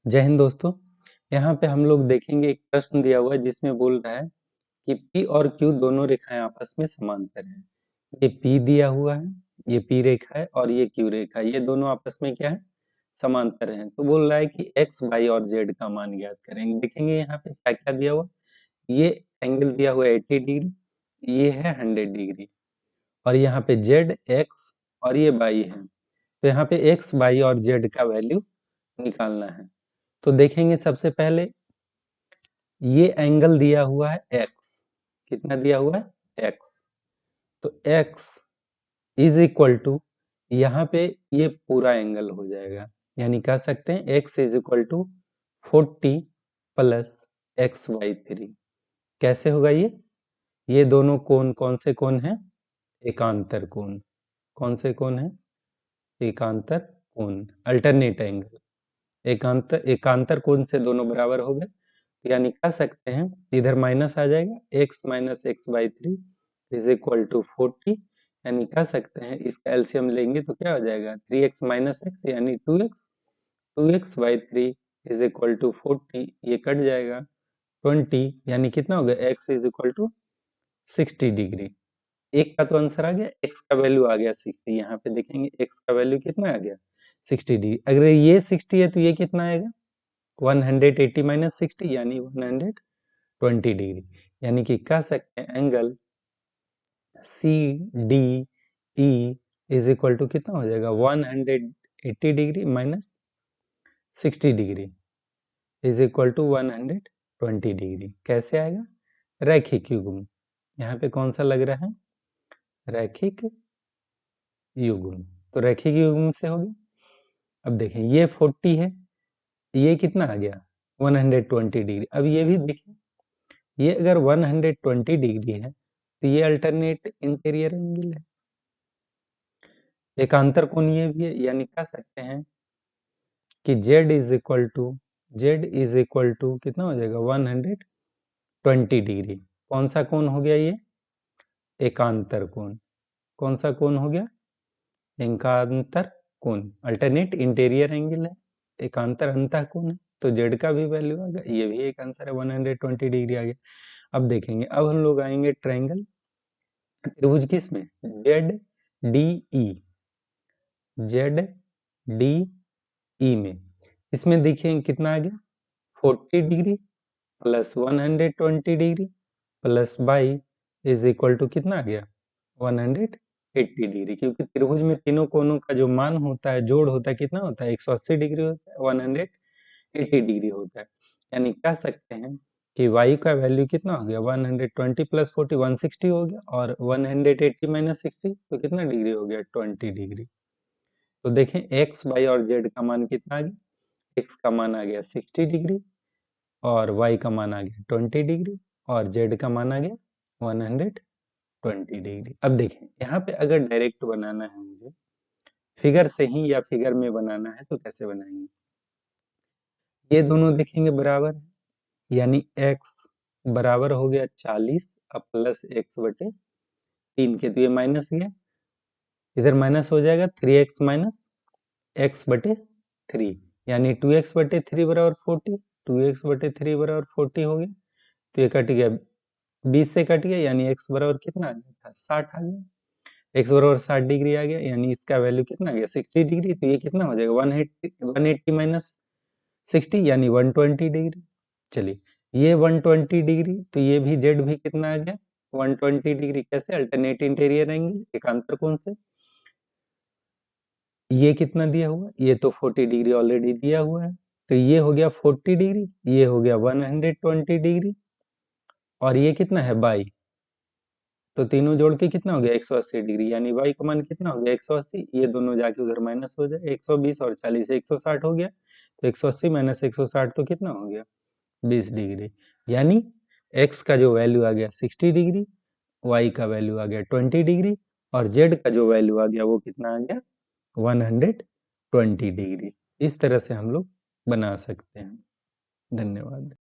जय हिंद दोस्तों। यहाँ पे हम लोग देखेंगे एक प्रश्न दिया हुआ है जिसमें बोल रहा है कि P और Q दोनों रेखाएं आपस में समांतर हैं। ये P दिया हुआ है, ये P रेखा है और ये Q रेखा है, ये दोनों आपस में क्या है, समांतर हैं। तो बोल रहा है कि X, Y और Z का मान ज्ञात करेंगे। देखेंगे यहाँ पे क्या क्या दिया हुआ, ये एंगल दिया हुआ है 80 डिग्री, ये है 100 डिग्री और यहाँ पे Z, X और ये Y है। तो यहाँ पे X, Y और Z का वैल्यू निकालना है। तो देखेंगे सबसे पहले ये एंगल दिया हुआ है x, कितना दिया हुआ है x, तो x इज इक्वल टू यहाँ पे ये पूरा एंगल हो जाएगा, यानी कह सकते हैं x is equal to 40 plus XY3। कैसे होगा ये दोनों कोण कौन से कोण हैं, एकांतर कोण। कौन से कोण हैं, एकांतर कोण, अल्टरनेट एंगल। एकांतर कोण से दोनों बराबर हो गए, यानी कह सकते हैं इधर माइनस आ जाएगा, x minus XY3 is equal to 40, यानी कह सकते हैं इसका एलसीएम लेंगे तो क्या हो जाएगा 3x माइनस x यानी 2x, 2x/3 is equal to 40, ये कट जाएगा 20, यानी कितना हो गया x is equal to 60 degree. एक का तो आंसर आ गया, x का वैल्यू आ गया 60। यहाँ पे देखेंगे x का वैल्यू कितना आ गया 60 डिग्री। अगर ये 60 है तो ये कितना आएगा 180 माइनस 60 यानी 120 डिग्री, यानी कि कह सकते हैं angle c d e is equal to कितना हो जाएगा 180 degree minus 60 degree is equal to 120 degree. कैसे आएगा, रैखिक युग्म। यहाँ पे कौन सा लग रहा है, रैखिक युग्म। तो रैखिक युग्म से हो गया। अब देखें ये 40 है, ये कितना आ गया 120 डिग्री। अब ये भी देखें, ये अगर 120 डिग्री है तो ये अल्टरनेट इंटीरियर एंगल है, एकांतर कोण ये भी है, यानी कह सकते हैं कि Z इज इक्वल टू कितना हो जाएगा 120 डिग्री। कौन सा कोण हो गया ये, एकांतर कोण। कौन सा कोण हो गया, एकांतर कोण, अल्टरनेट इंटीरियर एंगल है, एकांतर अंतः कोण है, तो Z का भी वैल्यू आ गया, ये भी एक आंसर है 120 डिग्री आ गया। अब देखेंगे, अब हम लोग आएंगे ट्रायंगल त्रिभुज किस में, जेड डी ई में। इसमें देखिए कितना आ गया 40 degree plus 120 degree plus y is equal to कितना आ गया 180 डिग्री, क्योंकि त्रिभुज में तीनों कोणों का जो मान होता है, जोड़ होता है, कितना होता है 180 डिग्री होता है, 180 डिग्री होता है। यानी कह सकते हैं कि y का वैल्यू कितना हो गया 120 प्लस 40 160 हो गया, और 180 माइनस 60 तो कितना डिग्री हो गया 20 डिग्री। तो देखें x, y और z का मान कितना आ गया, x का मान आ गया 60 डिग्री और y का मान आ गया 20 डिग्री और z का मान आ गया 120 डिग्री। अब देखें यहाँ पे अगर डायरेक्ट बनाना है मुझे, फिगर से ही या फिगर में बनाना है तो कैसे बनाएंगे, ये दोनों देखेंगे बराबर है, यानी x बराबर हो गया 40 अब प्लस x बटे 3 के, तो ये माइनस गया, इधर माइनस हो जाएगा 3x माइनस x बटे 3, यानी 2x बटे 3 बराबर 40, 2x बटे 3 बराबर 40 हो गया, तो ये कट गया 20 से कट गया, यानी x बराबर कितना आ गया था 60 आ गया, x बराबर 60 डिग्री आ गया, यानी इसका वैल्यू कितना आ गया 60 डिग्री, तो ये कितना हो जाएगा 180 माइनस 60 यानी 120 डिग्री। चलिए ये 120 डिग्री, तो ये भी z भी कितना आ गया 120 डिग्री। कैसे, अल्टरनेट इंटीरियर एंगल, एकांतर कोण से। ये कितना दिया हुआ, ये तो 40 डिग्री ऑलरेडी दिया हुआ है, तो ये हो गया 40 डिग्री, ये हो गया 120 डिग्री और ये कितना है बाई, तो तीनों जोड़ के कितना हो गया 180 डिग्री, यानी y का मान कितना हो गया 180, ये दोनों जाके उधर माइनस हो जाए, 120 और 40 160 हो गया, तो 180 माइनस 160 तो कितना हो गया 20 डिग्री, यानी x का जो वैल्यू आ गया 60 डिग्री, y का वैल्यू आ गया 20 डिग्री और z का जो वैल्यू आ गया वो कितना आ गया 120 डिग्री। इस तरह से हम लोग बना सकते हैं। धन्यवाद।